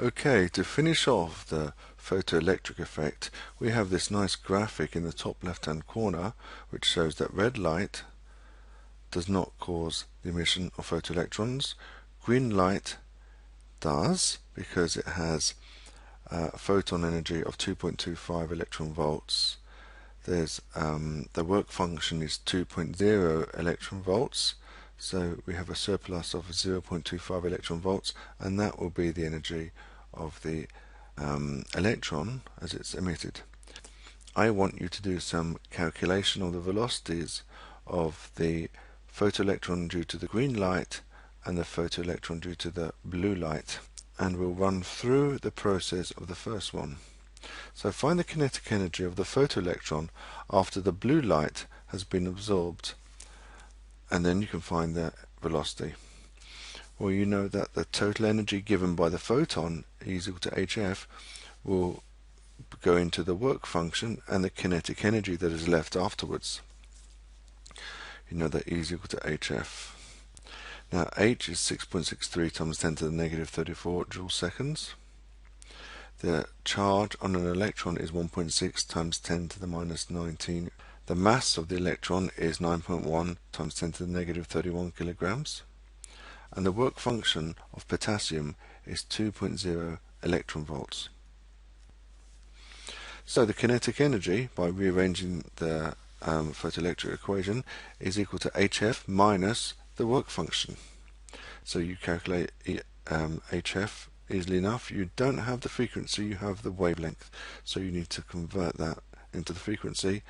Okay, to finish off the photoelectric effect, we have this nice graphic in the top left-hand corner which shows that red light does not cause the emission of photoelectrons. Green light does, because it has photon energy of 2.25 electron volts. There's the work function is 2.0 electron volts, so we have a surplus of 0.25 electron volts, and that will be the energy of the electron as it's emitted. I want you to do some calculation of the velocities of the photoelectron due to the green light and the photoelectron due to the blue light, and we'll run through the process of the first one. So find the kinetic energy of the photoelectron after the blue light has been absorbed, and then you can find the velocity. Well, you know that the total energy given by the photon is equal to hf will go into the work function and the kinetic energy that is left afterwards. You know that E is equal to hf. Now h is 6.63 times 10 to the negative 34 joule seconds. The charge on an electron is 1.6 times 10 to the minus 19. The mass of the electron is 9.1 times 10 to the negative 31 kilograms. And the work function of potassium is 2.0 electron volts. So the kinetic energy, by rearranging the photoelectric equation, is equal to hf minus the work function. So you calculate hf easily enough. You don't have the frequency, you have the wavelength, so you need to convert that into the frequency,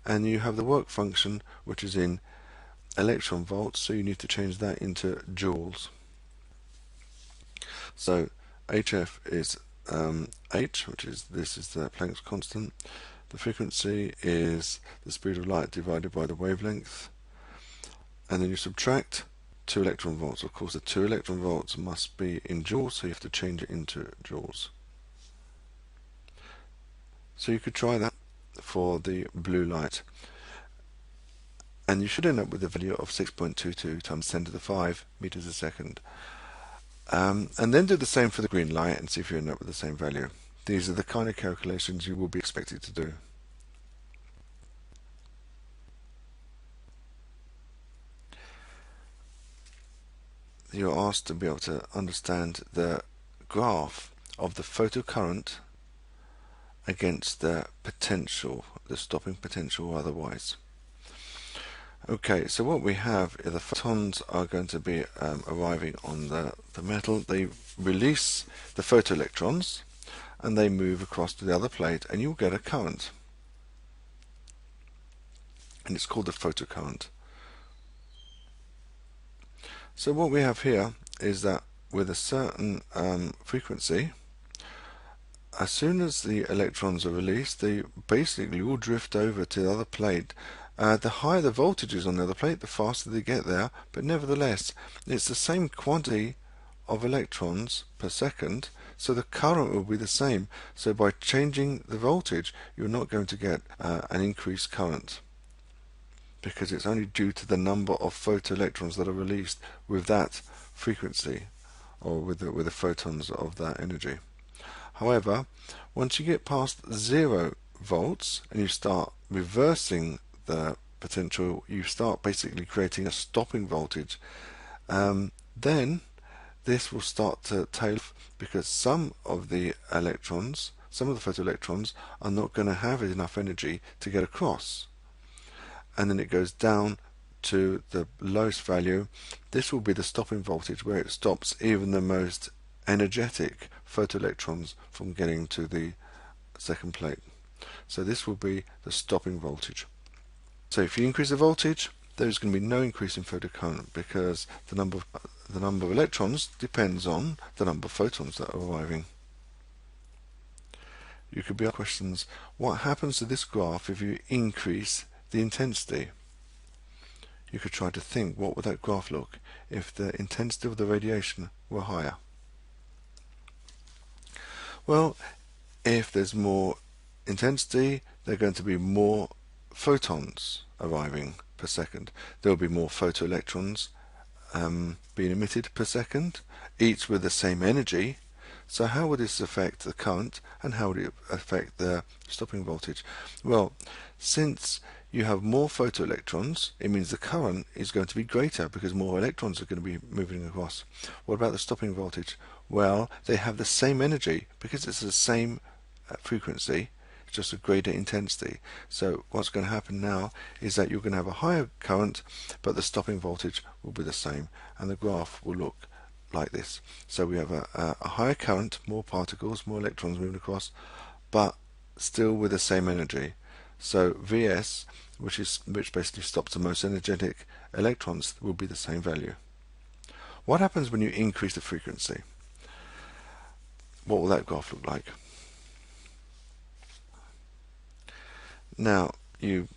and you have the work function which is in electron volts, so you need to change that into joules. So hf is h, which is this is the Planck's constant. The frequency is the speed of light divided by the wavelength, and then you subtract 2 electron volts. Of course, the 2 electron volts must be in joules, so you have to change it into joules. So you could try that for the blue light, and you should end up with a value of 6.22 times 10 to the 5 meters a second. And then do the same for the green light and see if you end up with the same value. These are the kind of calculations you will be expected to do. You're asked to be able to understand the graph of the photocurrent against the potential, the stopping potential or otherwise. Okay, so what we have is the photons are going to be arriving on the metal. They release the photoelectrons and they move across to the other plate, and you'll get a current. And it's called the photocurrent. So what we have here is that with a certain frequency, as soon as the electrons are released, they basically all drift over to the other plate. The higher the voltage is on the other plate, the faster they get there, but nevertheless, it's the same quantity of electrons per second, so the current will be the same. So by changing the voltage, you're not going to get an increased current, because it's only due to the number of photoelectrons that are released with that frequency, or with the photons of that energy. However, once you get past 0 volts and you start reversing the potential, you start basically creating a stopping voltage, then this will start to tail off, because some of the electrons, some of the photoelectrons are not going to have enough energy to get across, and then it goes down to the lowest value. This will be the stopping voltage, where it stops even the most energetic photoelectrons from getting to the second plate. So this will be the stopping voltage. So if you increase the voltage, there's going to be no increase in photocurrent, because the number of electrons depends on the number of photons that are arriving. You could be asked questions: what happens to this graph if you increase the intensity? You could try to think, what would that graph look if the intensity of the radiation were higher? Well, if there's more intensity, there are going to be more photons arriving per second. There will be more photoelectrons being emitted per second, each with the same energy. So how would this affect the current and how would it affect the stopping voltage? Well, since you have more photoelectrons, it means the current is going to be greater because more electrons are going to be moving across. What about the stopping voltage? Well, they have the same energy because it's the same frequency, it's just a greater intensity. So what's going to happen now is that you're going to have a higher current, but the stopping voltage will be the same, and the graph will look like this. So we have a higher current, more particles, more electrons moving across, but still with the same energy. So Vs, which basically stops the most energetic electrons, will be the same value. What happens when you increase the frequency? What will that graph look like? Now you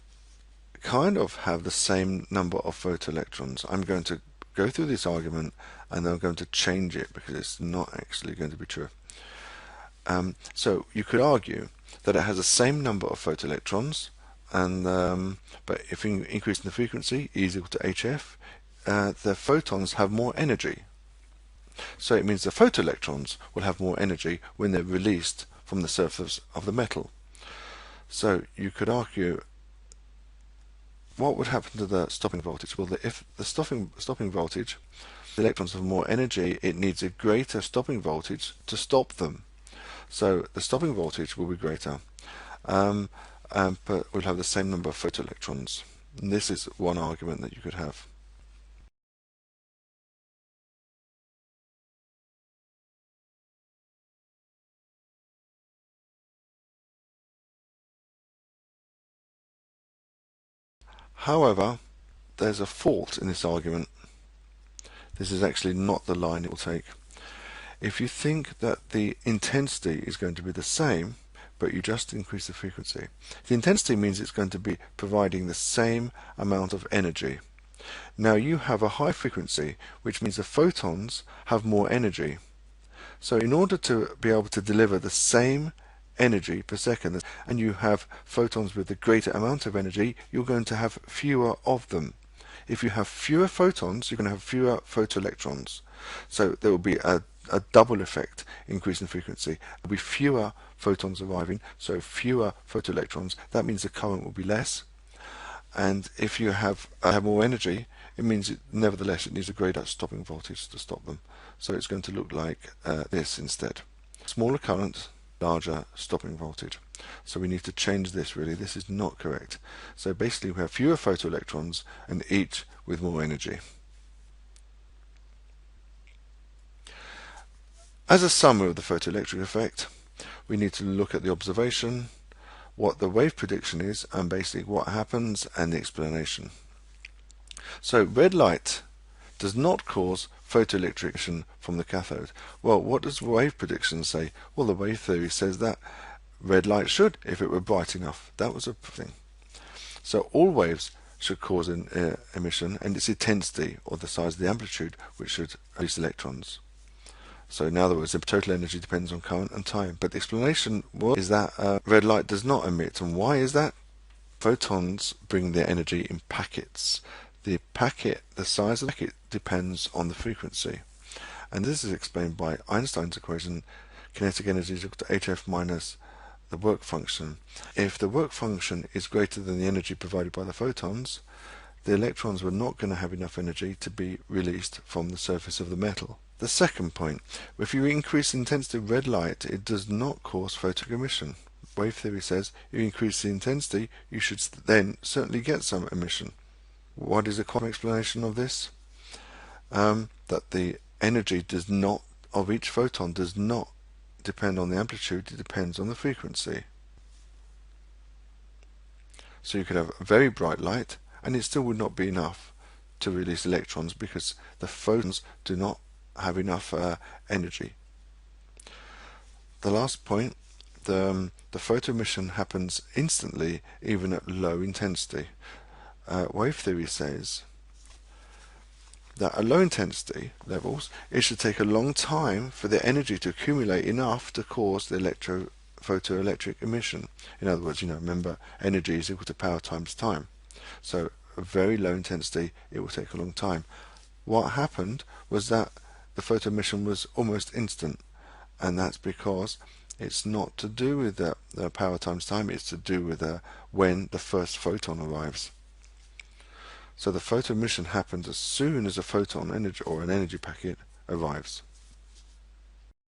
kind of have the same number of photoelectrons. I'm going to go through this argument and then I'm going to change it because it's not actually going to be true. So you could argue that it has the same number of photoelectrons, and but if you increase the frequency, E is equal to HF, the photons have more energy. So it means the photoelectrons will have more energy when they're released from the surface of the metal. So you could argue, what would happen to the stopping voltage? Well, if the stopping voltage, the electrons have more energy, it needs a greater stopping voltage to stop them. So the stopping voltage will be greater, but we'll have the same number of photoelectrons. And this is one argument that you could have. However, there's a fault in this argument. This is actually not the line it will take. If you think that the intensity is going to be the same, but you just increase the frequency, the intensity means it's going to be providing the same amount of energy. Now you have a high frequency, which means the photons have more energy. So in order to be able to deliver the same energy per second, and you have photons with a greater amount of energy, you're going to have fewer of them. If you have fewer photons, you're going to have fewer photoelectrons. So there will be a double effect increase in frequency. There will be fewer photons arriving, so fewer photoelectrons. That means the current will be less. And if you have more energy, it means nevertheless it needs a greater stopping voltage to stop them. So it's going to look like this instead. Smaller current, larger stopping voltage. So we need to change this really. This is not correct. So basically we have fewer photoelectrons and each with more energy. As a summary of the photoelectric effect, we need to look at the observation, what the wave prediction is, and basically what happens and the explanation. So red light does not cause photoelectric emission from the cathode. Well, what does wave prediction say? Well, the wave theory says that red light should, if it were bright enough. That was a thing. So all waves should cause an emission, and its intensity, or the size of the amplitude, which should release electrons. So in other words, the total energy depends on current and time. But the explanation is that red light does not emit. And why is that? Photons bring their energy in packets. The size of the packet depends on the frequency. And this is explained by Einstein's equation, kinetic energy is equal to hf minus the work function. If the work function is greater than the energy provided by the photons, the electrons were not going to have enough energy to be released from the surface of the metal. The second point, if you increase the intensity of red light, it does not cause photon emission. Wave theory says you increase the intensity, you should then certainly get some emission. What is the quantum explanation of this? That the energy of each photon does not depend on the amplitude, it depends on the frequency. So you could have very bright light and it still would not be enough to release electrons because the photons do not have enough energy. The last point, the photo emission happens instantly even at low intensity. Wave theory says that at low intensity levels it should take a long time for the energy to accumulate enough to cause the photoelectric emission. In other words, remember, energy is equal to power times time. So at very low intensity it will take a long time. What happened was that the photo emission was almost instant, and that's because it's not to do with the power times time, it's to do with when the first photon arrives. So the photoemission happens as soon as a photon energy or an energy packet arrives.